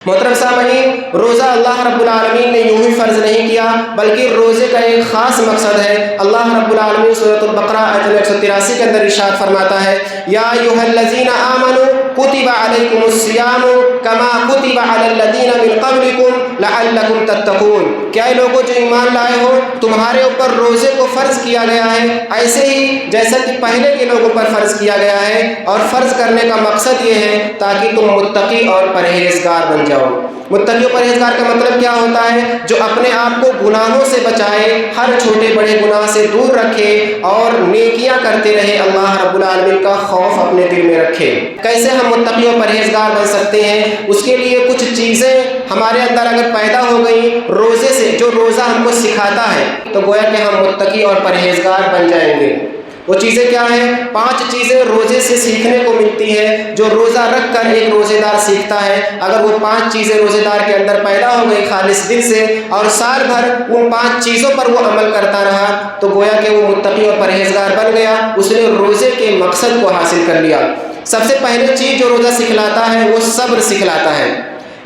محترم سامعین، روزہ اللہ رب العالمین نے یوں ہی فرض نہیں کیا بلکہ روزے کا ایک خاص مقصد ہے۔ اللہ رب العالمین سورۃ البقرہ آیت 183 کے اندر ارشاد فرماتا ہے، یا ایھا الذین آمنوا کتب علیکم الصیام کما کتب علی الذین من قبلکم لعلکم تتقون، کیا اے لوگوں جو ایمان لائے ہو، تمہارے اوپر روزے کو فرض کیا گیا ہے ایسے ہی جیسا کہ پہلے کے لوگوں پر فرض کیا گیا ہے، اور فرض کرنے کا مقصد یہ ہے تاکہ تم متقی اور پرہیزگار بن جاؤ۔ متقی و پرہیزگار کا مطلب کیا ہوتا ہے؟ جو اپنے آپ کو گناہوں سے بچائے، ہر چھوٹے بڑے گناہ سے دور رکھے اور نیکیاں کرتے رہے، اللہ رب العالمین کا خوف اپنے دل میں رکھے۔ کیسے ہم متقی و پرہیزگار بن سکتے ہیں؟ اس کے لیے کچھ چیزیں ہمارے اندر اگر پیدا ہو گئی روزے سے، جو روزہ ہم کو سکھاتا ہے، تو گویا کہ ہم متقی اور پرہیزگار بن جائیں گے۔ وہ چیزیں کیا ہیں؟ 5 چیزیں روزے سے سیکھنے کو ملتی ہے جو روزہ رکھ کر ایک روزے دار سیکھتا ہے۔ اگر وہ 5 چیزیں روزے دار کے اندر پیدا ہو گئی خالص دل سے، اور سال بھر ان 5 چیزوں پر وہ عمل کرتا رہا، تو گویا کہ وہ متقی اور پرہیزگار بن گیا، اس نے روزے کے مقصد کو حاصل کر لیا۔ سب سے پہلے چیز جو روزہ سکھلاتا ہے وہ صبر سکھلاتا ہے۔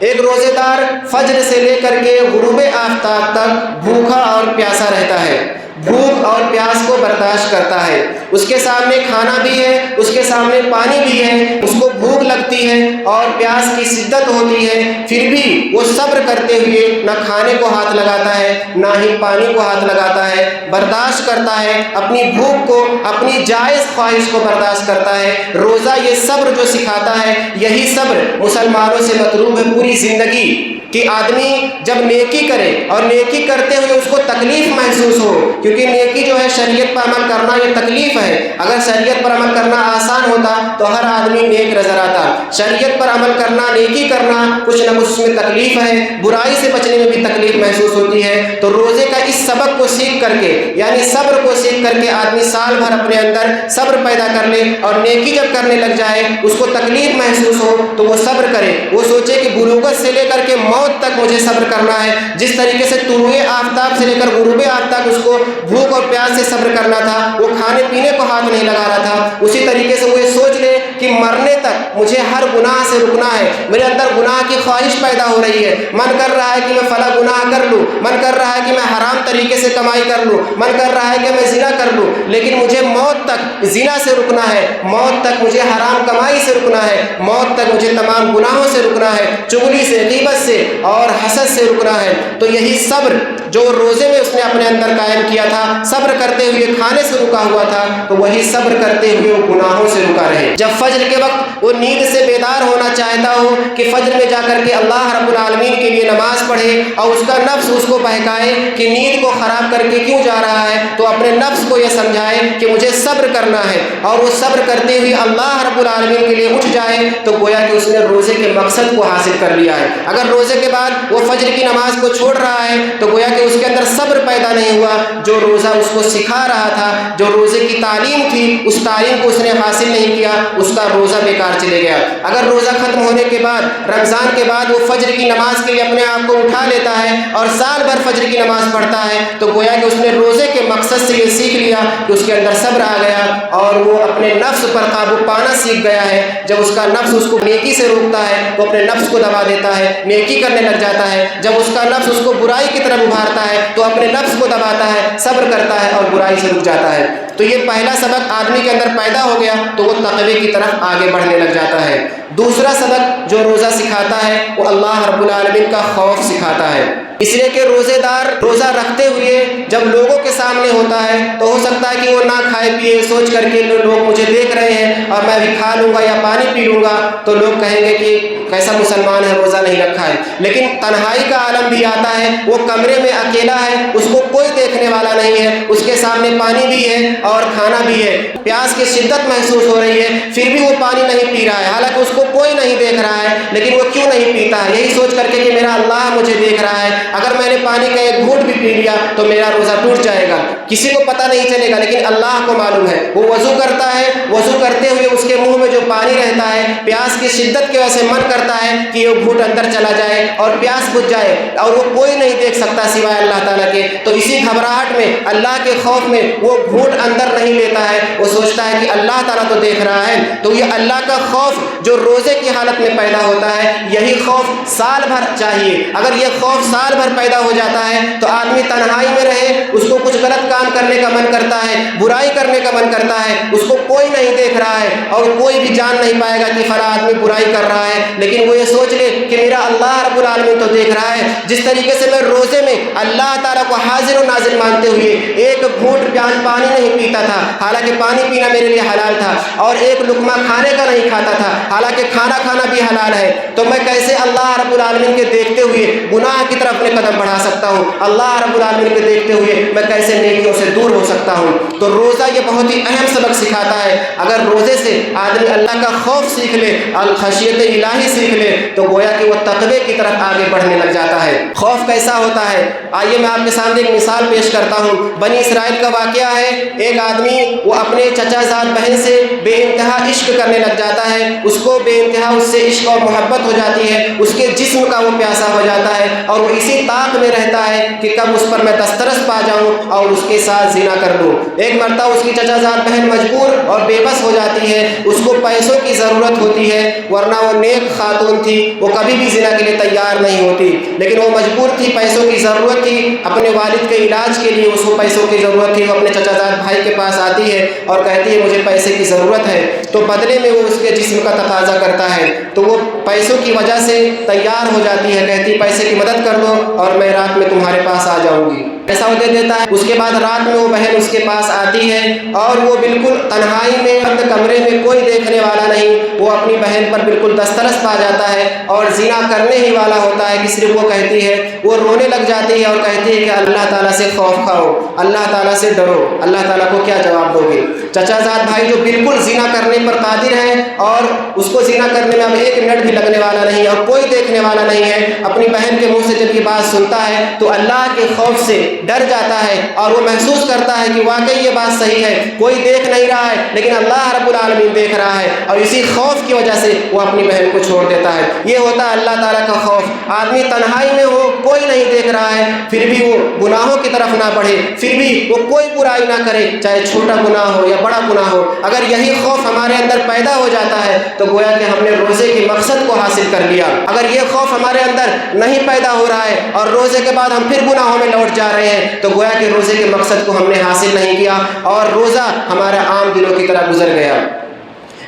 ایک روزے دار فجر سے لے کر کے غروب آفتاب تک بھوکا اور پیاسا رہتا ہے، بھوک اور پیاس کو برداشت کرتا ہے۔ اس کے سامنے کھانا بھی ہے، اس کے سامنے پانی بھی ہے، اس کو بھوک لگتی ہے اور پیاس کی شدت ہوتی ہے، پھر بھی وہ صبر کرتے ہوئے نہ کھانے کو ہاتھ لگاتا ہے نہ ہی پانی کو ہاتھ لگاتا ہے، برداشت کرتا ہے، اپنی بھوک کو، اپنی جائز خواہش کو برداشت کرتا ہے۔ روزہ یہ صبر جو سکھاتا ہے، یہی صبر مسلمانوں سے مطلوب ہے پوری زندگی، کہ آدمی جب نیکی کرے اور نیکی کرتے ہوئے اس کو تکلیف محسوس ہو، کیونکہ نیکی جو ہے شریعت پر عمل کرنا یہ تکلیف ہے۔ اگر شریعت پر عمل کرنا آسان ہوتا تو ہر آدمی نیک نظر آتا۔ شریعت پر عمل کرنا، نیکی کرنا، کچھ نہ کچھ اس میں تکلیف ہے، برائی سے بچنے میں بھی تکلیف محسوس ہوتی ہے۔ تو روزے کا اس سبق کو سیکھ کر کے، یعنی صبر کو سیکھ کر کے آدمی سال بھر اپنے اندر صبر پیدا کر لے، اور نیکی جب کرنے لگ جائے اس کو تکلیف محسوس ہو تو وہ صبر کرے۔ وہ سوچے کہ بلوغت سے لے کر کے موت تک مجھے صبر کرنا ہے۔ جس طریقے سے طلوع آفتاب سے لے کر غروب آفتاب اس کو بھوک اور پیاس سے صبر کرنا تھا، وہ کھانے پینے کو ہاتھ نہیں لگا رہا تھا، اسی طریقے سے وہ یہ سوچ لے کہ مرنے تک مجھے ہر گناہ سے رکنا ہے۔ میرے اندر گناہ کی خواہش پیدا ہو رہی ہے، من کر رہا ہے کہ میں فلاں گناہ کر لوں، من کر رہا ہے کہ میں حرام طریقے سے کمائی کر لوں، من کر رہا ہے کہ میں زنا کر لوں، لیکن مجھے موت تک زنا سے رکنا ہے، موت تک مجھے حرام کمائی سے رکنا ہے، موت تک مجھے تمام گناہوں سے رکنا ہے، چغلی سے، غیبت سے اور حسد سے رکنا ہے۔ تو یہی صبر جو روزے میں اس نے اپنے اندر قائم کیا تھا، صبر کرتے ہوئے کھانے سے رکا ہوا تھا، تو وہی صبر کرتے ہوئے وہ گناہوں سے رکا رہے۔ جب فجر کے وقت وہ نیند سے بیدار ہونا چاہتا ہو کہ فجر میں جا کر کے اللہ رب العالمین کے لیے نماز پڑھے، اور اس کا نفس اس کو بہکائے کہ نیند کو خراب کر کے کیوں جا رہا ہے، تو اپنے نفس کو یہ سمجھائے کہ مجھے صبر کرنا ہے، اور وہ صبر کرتے ہوئے اللہ رب العالمین کے لیے اٹھ جائے، تو گویا کہ اس نے روزے کے مقصد کو حاصل کر لیا ہے۔ اگر روزے کے بعد وہ فجر کی نماز کو چھوڑ رہا ہے تو گویا کہ اس کے اندر صبر پیدا نہیں ہوا، جو روزہ اس کو سکھا رہا تھا، جو روزے کی تعلیم تھی، اس تعلیم کو اس نے حاصل نہیں کیا، اس کا روزہ بیکار چلے گیا۔ اگر روزہ ختم ہونے کے بعد، رمضان کے بعد وہ فجر کی نماز کے لیے اپنے آپ کو اٹھا لیتا ہے اور سال بھر فجر کی نماز پڑھتا ہے، تو گویا کہ اس نے روزے کے مقصد سے یہ سیکھ لیا کہ اس کے اندر صبر آ گیا اور وہ اپنے نفس پر قابو پانا سیکھ گیا ہے۔ جب اس کا نفس اس کو نیکی سے روکتا ہے تو اپنے نفس کو دبا دیتا ہے، نیکی کرنے لگ جاتا ہے۔ جب اس کا نفس اس کو برائی کی طرف ابھارتا ہے تو اپنے نفس کو دباتا ہے، صبر کرتا ہے اور برائی سے رک جاتا ہے۔ تو یہ پہلا سبق آدمی کے اندر پیدا ہو گیا تو وہ تقوی کی طرف آگے بڑھنے لگ جاتا ہے۔ دوسرا سبق جو روزہ سکھاتا ہے وہ اللہ رب العالمین کا خوف سکھاتا ہے، اس لیے کہ روزے دار روزہ رکھتے ہوئے جب لوگوں کے سامنے ہوتا ہے تو ہو سکتا ہے کہ وہ نہ کھائے پیے، سوچ کر کے لوگ مجھے دیکھ رہے ہیں اور میں بھی کھا لوں گا یا پانی پی لوں گا تو لوگ کہیں گے کہ کیسا مسلمان ہے، روزہ نہیں رکھا ہے۔ لیکن تنہائی کا عالم بھی آتا ہے، وہ کمرے میں اکیلا ہے، اس کو کوئی دیکھنے والا نہیں ہے، اس کے سامنے پانی بھی ہے اور کھانا بھی ہے، پیاس کی شدت محسوس ہو رہی ہے، پھر بھی وہ پانی نہیں پی رہا ہے، حالانکہ اس کو کوئی نہیں دیکھ رہا ہے، لیکن وہ کیوں نہیں پیتا ہے؟ یہی سوچ کر کے کہ میرا اللہ مجھے دیکھ رہا ہے، اگر میں نے پانی کا ایک گھونٹ بھی پی لیا تو میرا روزہ ٹوٹ جائے گا، کسی کو پتہ نہیں چلے گا، لیکن اللہ کو معلوم ہے۔ وہ وضو کرتا ہے، وضو کرتے ہوئے اس کے منہ میں جو پانی رہتا ہے، پیاس کی شدت کی وجہ سے من کرتا ہے کہ یہ گھونٹ اندر چلا جائے اور پیاس بجھ جائے، اور وہ کوئی نہیں دیکھ سکتا سوائے اللہ تعالیٰ کے، تو اسی گھبراہٹ میں، اللہ کے خوف میں وہ گھونٹ اندر نہیں لیتا ہے، وہ سوچتا ہے کہ اللہ تعالیٰ تو دیکھ رہا ہے۔ تو یہ اللہ کا خوف جو روزے کی حالت میں پیدا ہوتا ہے، یہی خوف سال بھر چاہیے۔ اگر یہ خوف سال بھر پیدا ہو جاتا ہے تو آدمی تنہائی میں رہے، اس کو کچھ غلط کام کرنے کا من کرتا ہے، برائی کرنے کا من کرتا ہے، اس کو کوئی نہیں دیکھ رہا ہے اور کوئی بھی جان نہیں پائے گا کہ فلاں آدمی برائی کر رہا ہے، لیکن وہ یہ سوچ لے کہ میرا اللہ رب العالمین تو دیکھ رہا ہے۔ جس طریقے سے میں روزے میں اللہ تعالیٰ کو حاضر و ناظر مانتے ہوئے ایک گھونٹ پانی نہیں پیتا تھا، حالانکہ پانی پینا میرے لیے حلال تھا، اور ایک لقمہ کھانے کا نہیں کھاتا تھا، حالانکہ کھانا کھانا بھی حلال ہے، تو میں کیسے اللہ رب العالمین کے دیکھتے ہوئے گناہ کی طرف اپنے قدم بڑھا سکتا ہوں؟ اللہ رب العالمین کے دیکھتے ہوئے میں کیسے نیکیوں سے دور ہو سکتا ہوں؟ تو روزہ یہ بہت ہی اہم سبق سکھاتا ہے۔ اگر روزے سے آدمی اللہ کا خوف سیکھ لے، خشیت الہی سیکھ لے، تو گویا کہ وہ تقوی کی طرف آگے بڑھنے لگ جاتا ہے۔ خوف کیسا ہوتا ہے؟ آئیے میں آپ کے سامنے ایک مثال پیش کرتا ہوں۔ بنی اسرائیل کا واقعہ ہے، ایک آدمی وہ اپنے چچا زاد بہن سے بے انتہا عشق کرنے لگ جاتا ہے، اس کو بے انتہا اس سے عشق اور محبت ہو جاتی ہے، اس کے جسم کا وہ پیاسا ہو جاتا ہے، اور وہ اسی طاق میں رہتا ہے کہ کب اس پر میں دسترس پا جاؤں اور اس کے ساتھ زنا کر لوں۔ ایک مرتبہ اس کی چچا زاد بہن مجبور اور بے بس ہو جاتی ہے، اس کو پیسوں کی ضرورت ہوتی ہے، ورنہ وہ نیک خاتون تھی، وہ کبھی بھی زنا کے لیے تیار نہیں ہوتی، لیکن وہ مجبور تھی، پیسوں کی ضرورت تھی، اپنے والد کے علاج کے لیے اس کو پیسوں کی ضرورت تھی۔ وہ اپنے چچا زاد بھائی کے پاس آتی ہے اور کہتی ہے مجھے پیسے کی ضرورت ہے، تو بدلے میں وہ اس کے جسم کا تقاضا کرتا ہے، تو وہ پیسوں کی وجہ سے تیار ہو جاتی ہے، کہتی پیسے کی مدد کر دو اور میں رات میں تمہارے پاس آ جاؤں گی، ایسا وہ دے دیتا ہے۔ اس کے بعد رات میں وہ بہن اس کے پاس آتی ہے اور وہ بالکل تنہائی میں بند کمرے میں، کوئی دیکھنے والا نہیں، وہ اپنی بہن پر بالکل دسترس پا جاتا ہے اور زنا کرنے ہی والا ہوتا ہے کہ صرف وہ کہتی ہے، وہ رونے لگ جاتی ہے اور کہتی ہے کہ اللہ تعالیٰ سے خوف کھاؤ، اللہ تعالیٰ سے ڈرو، اللہ تعالیٰ کو کیا جواب دو گے؟ چچا زاد بھائی جو بالکل زنا کرنے پر قادر ہے اور اس کو زنا کرنے میں اب ایک منٹ بھی لگنے والا نہیں اور کوئی دیکھنے والا نہیں ہے، اپنی بہن کے منہ سے جب یہ بات سنتا ہے تو اللہ کے خوف سے ڈر جاتا ہے اور وہ محسوس کرتا ہے کہ واقعی یہ بات صحیح ہے، کوئی دیکھ نہیں رہا ہے لیکن اللہ رب العالمین دیکھ رہا ہے، اور اسی خوف کی وجہ سے وہ اپنی بہن کو چھوڑ دیتا ہے۔ یہ ہوتا ہے اللہ تعالیٰ کا خوف۔ آدمی تنہائی میں ہو، کوئی نہیں دیکھ رہا ہے، پھر بھی وہ گناہوں کی طرف نہ بڑھے، پھر بھی وہ کوئی برائی نہ کرے، چاہے چھوٹا گناہ ہو یا بڑا گناہ ہو۔ اگر یہی خوف ہمارے اندر پیدا ہو جاتا ہے تو گویا کہ ہم نے روزے کے مقصد کو حاصل کر لیا۔ اگر یہ خوف ہمارے اندر نہیں پیدا ہو رہا ہے اور روزے کے بعد ہم پھر گناہوں میں لوٹ جا رہے ہیں تو گویا کہ روزے کے مقصد کو ہم نے حاصل نہیں کیا اور روزہ ہمارا عام دنوں کی طرح گزر گیا۔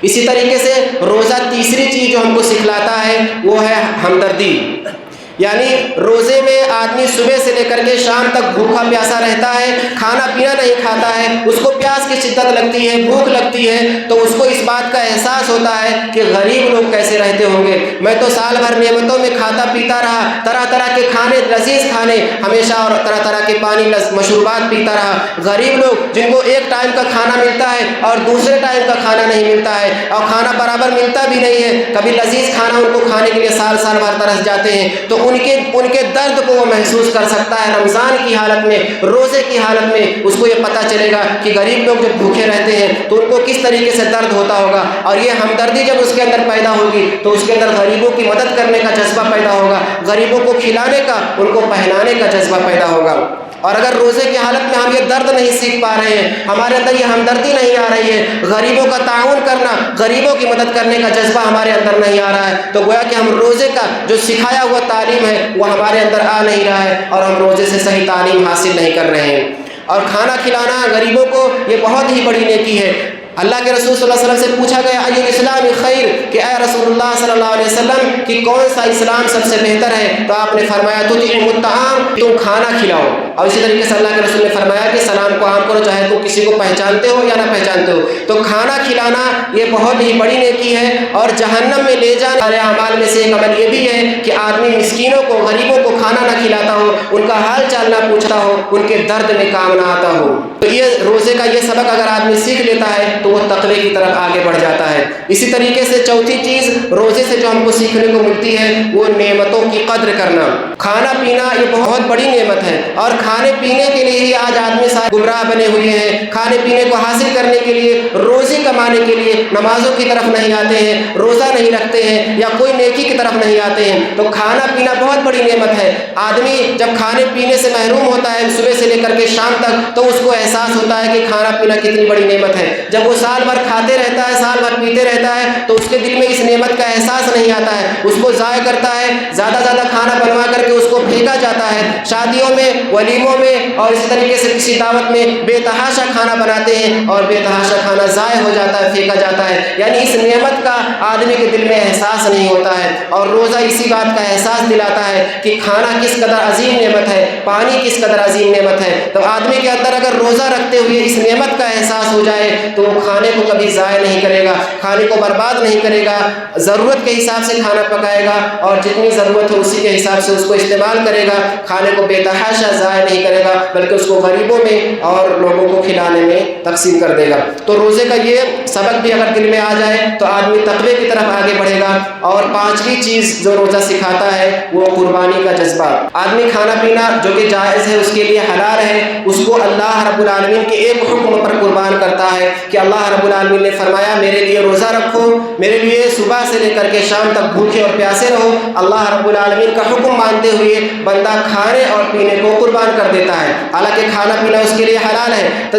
اسی طریقے سے روزہ تیسری چیز جو ہم کو سکھلاتا ہے وہ ہے ہمدردی، یعنی روزے میں آدمی صبح سے لے کر کے شام تک بھوکا پیاسا رہتا ہے، کھانا پینا نہیں کھاتا ہے، اس کو پیاس کی شدت لگتی ہے، بھوک لگتی ہے، تو اس کو اس بات کا احساس ہوتا ہے کہ غریب لوگ کیسے رہتے ہوں گے، میں تو سال بھر نعمتوں میں کھاتا پیتا رہا، طرح طرح کے کھانے، لذیذ کھانے ہمیشہ، اور طرح طرح کے پانی مشروبات پیتا رہا۔ غریب لوگ جن کو ایک ٹائم کا کھانا ملتا ہے اور دوسرے ٹائم کا کھانا نہیں ملتا ہے، اور کھانا برابر ملتا بھی نہیں ہے، کبھی لذیذ کھانا ان کو کھانے کے لیے سال سال بھر ترس جاتے ہیں، تو ان کے درد کو وہ محسوس کر سکتا ہے۔ رمضان کی حالت میں، روزے کی حالت میں اس کو یہ پتہ چلے گا کہ غریب لوگ جب بھوکے رہتے ہیں تو ان کو کس طریقے سے درد ہوتا ہوگا، اور یہ ہمدردی جب اس کے اندر پیدا ہوگی تو اس کے اندر غریبوں کی مدد کرنے کا جذبہ پیدا ہوگا، غریبوں کو کھلانے کا، ان کو پہنانے کا جذبہ پیدا ہوگا۔ اور اگر روزے کی حالت میں ہم یہ درد نہیں سیکھ پا رہے ہیں، ہمارے اندر یہ ہمدردی نہیں آ رہی ہے، غریبوں کا تعاون کرنا، غریبوں کی مدد کرنے کا جذبہ ہمارے اندر نہیں آ رہا ہے، تو گویا کہ ہم روزے کا جو سکھایا ہوا تعلیم ہے وہ ہمارے اندر آ نہیں رہا ہے اور ہم روزے سے صحیح تعلیم حاصل نہیں کر رہے ہیں۔ اور کھانا کھلانا غریبوں کو یہ بہت ہی بڑی نیکی ہے۔ اللہ کے رسول صلی اللہ علیہ وسلم سے پوچھا گیا ای الاسلام خیر، کہ اے رسول اللہ صلی اللہ علیہ وسلم کہ کون سا اسلام سب سے بہتر ہے، تو آپ نے فرمایا تطعم الطعام، تم کھانا کھلاؤ۔ اور اسی طریقے سے اللہ کے رسول نے فرمایا کہ سلام کو عام کرو چاہے تم کسی کو پہچانتے ہو یا نہ پہچانتے ہو۔ تو کھانا کھلانا یہ بہت ہی بڑی نیکی ہے، اور جہنم میں لے جانے والے اعمال میں سے ایک عمل یہ بھی ہے کہ آدمی مسکینوں کو، غریبوں کو کھانا نہ کھلاتا ہو، ان کا حال چال نہ پوچھتا ہو، ان کے درد میں کام نہ آتا ہو۔ تو یہ روزے کا یہ سبق اگر آدمی سیکھ لیتا ہے تو وہ تقوی کی طرف آگے بڑھ جاتا ہے۔ اسی طریقے سے چوتھی چیز روزے سے جو ہم کو سیکھنے کو ملتی ہے وہ نعمتوں کی قدر کرنا۔ کھانا پینا یہ بہت بڑی نعمت ہے، اور کھانے پینے کے لیے ہی آج آدمی سارے گمراہ بنے ہوئے ہیں۔ کھانے پینے کو حاصل کرنے کے لیے، روزی کمانے کے لیے نمازوں کی طرف نہیں آتے ہیں، روزہ نہیں رکھتے ہیں، یا کوئی نیکی کی طرف نہیں آتے ہیں۔ تو کھانا پینا بہت بڑی نعمت ہے۔ آدمی جب کھانے پینے سے محروم ہوتا ہے صبح سے لے کر کے شام تک، تو اس کو احساس ہوتا ہے کہ کھانا پینا کتنی بڑی نعمت ہے۔ جب وہ سال بھر کھاتے رہتا ہے، سال بھر پیتے رہتا ہے، تو اس کے دل میں اس نعمت کا احساس نہیں آتا ہے، اس کو ضائع کرتا ہے، زیادہ کھانا بنوا کر کے اس کو پھینکا جاتا ہے۔ شادیوں میں، ولیموں میں اور اسی طریقے سے کسی دعوت میں بے تحاشا کھانا بناتے ہیں، اور بے تحاشا کھانا ضائع ہو جاتا ہے، پھینکا جاتا ہے۔ یعنی اس نعمت کا آدمی کے دل میں احساس نہیں ہوتا ہے، اور روزہ اسی بات کا احساس دلاتا ہے کہ کھانا کس قدر عظیم نعمت ہے، پانی کس قدر عظیم نعمت ہے۔ تو آدمی کے اندر اگر روزہ رکھتے ہوئے اس نعمت کا احساس ہو جائے تو وہ کھانے کو کبھی ضائع نہیں کرے گا، کھانے کو برباد نہیں کرے گا، ضرورت کے حساب سے کھانا پکائے گا، اور جتنی ضرورت ہو اسی کے حساب سے اس کو استعمال کرے گا۔ کھانے کو بے تحاشا ضائع نہیں کرے گا، بلکہ اس کو غریبوں میں اور لوگوں کو کھلانے میں تقسیم کر دے گا۔ تو روزے کا یہ سبق بھی اگر دل میں آ جائے تو آدمی تقوی کی طرف آگے بڑھے گا۔ اور پانچویں چیز جو روزہ سکھاتا ہے وہ قربانی کا جذبہ۔ آدمی کھانا پینا جو کہ جائز ہے، اس کے لیے حلال ہے، اس کو اللہ رب العالمین کے ایک حکم پر قربان کرتا ہے کہ اللہ رب العالمین نے فرمایا میرے لیے روزہ رکھو، میرے لیے صبح سے لے کر کے شام تک بھوکے اور پیاسے رہو۔ اللہ رب العالمین کا حکم مانتے ہوئے بندہ کھانے اور پینے کو قربان کر دیتا ہے، حالانکہ کھانا پینا اس کے لیے حلال ہے۔ تو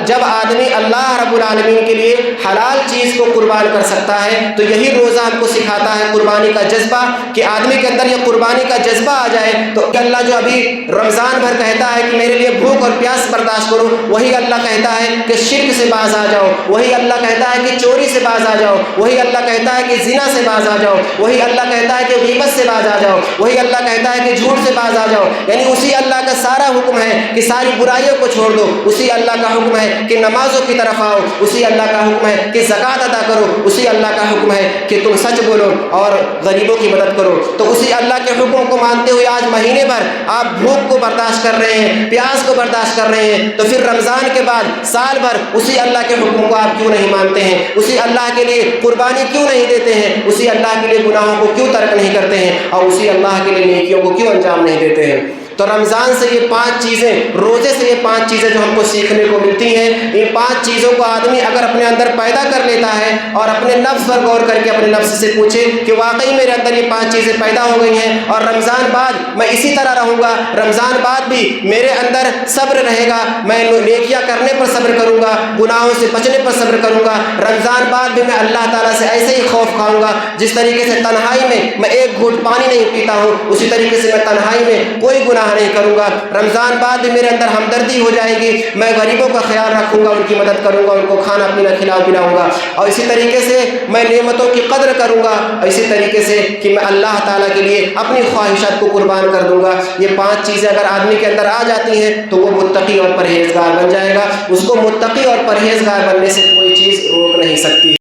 جب آدمی اللہ رب العالمین کے لیے حلال چیز کو قربان کر سکتا ہے تو یہی روزہ ہم کو سکھاتا ہے قربانی کا جذبہ، کہ آدمی کے اندر یہ قربانی کا جذبہ آ جائے تو اللہ جو ابھی رمضان بھر کہتا ہے کہ میرے لیے بھوک اور پیاس برداشت کرو، وہی اللہ کہتا ہے کہ شرک سے باز آ جاؤ، وہی اللہ کہتا ہے کہ چوری سے باز آ جاؤ، وہی اللہ کہتا ہے کہ زنا سے باز آ جاؤ، وہی اللہ کہتا ہے کہ غیبت سے باز آ جاؤ، وہی اللہ کہتا ہے کہ جھوٹ سے باز آ جاؤ۔ یعنی اسی اللہ کا سارا حکم ہے کہ ساری برائیوں کو چھوڑ دو، اسی اللہ کا حکم ہے کہ نمازوں کی طرف آؤ، اسی اللہ کا حکم ہے کہ زکوٰۃ ادا کرو، اسی اللہ کا حکم ہے کہ تم سچ بولو اور غریبوں کی مدد کرو۔ تو اسی اللہ کے حکم کو مانتے ہوئے آج مہینے بھر آپ بھوک کو برداشت کر رہے ہیں، پیاس کو برداشت کر رہے ہیں، تو پھر رمضان کے بعد سال بھر اسی اللہ کے حکم کو آپ کیوں نہیں مانتے ہیں؟ اسی اللہ کے لیے قربانی کیوں نہیں دیتے ہیں؟ اسی اللہ کے لیے گناہوں کو کیوں ترک نہیں کرتے ہیں؟ اور اسی اللہ کے لیے نیکیوں کو کیوں انجام نہیں دیتے ہیں؟ تو رمضان سے یہ 5 چیزیں، روزے سے یہ 5 چیزیں جو ہم کو سیکھنے کو ملتی ہیں، یہ 5 چیزوں کو آدمی اگر اپنے اندر پیدا کر لیتا ہے اور اپنے نفس پر غور کر کے اپنے نفس سے پوچھے کہ واقعی میرے اندر یہ 5 چیزیں پیدا ہو گئی ہیں اور رمضان بعد میں اسی طرح رہوں گا، رمضان بعد بھی میرے اندر صبر رہے گا، میں نیکیاں کرنے پر صبر کروں گا، گناہوں سے بچنے پر صبر کروں گا، رمضان بعد بھی میں اللہ تعالیٰ سے ایسے ہی خوف کھاؤں گا جس طریقے سے تنہائی میں ایک گھونٹ پانی نہیں پیتا ہوں، اسی طریقے سے میں تنہائی میں کوئی گناہ نہیں کروں گا۔ رمضان بعد بھی میرے اندر ہمدردی ہو جائے گی، میں غریبوں کا خیال رکھوں گا، ان کی مدد کروں گا، ان کو کھانا پینا پلاؤں گا، اور اسی طریقے سے میں نعمتوں کی قدر کروں گا، اور اسی طریقے سے کہ میں اللہ تعالیٰ کے لیے اپنی خواہشات کو قربان کر دوں گا۔ یہ 5 چیزیں اگر آدمی کے اندر آ جاتی ہیں تو وہ متقی اور پرہیزگار بن جائے گا، اس کو متقی اور پرہیزگار بننے سے کوئی چیز روک نہیں سکتی۔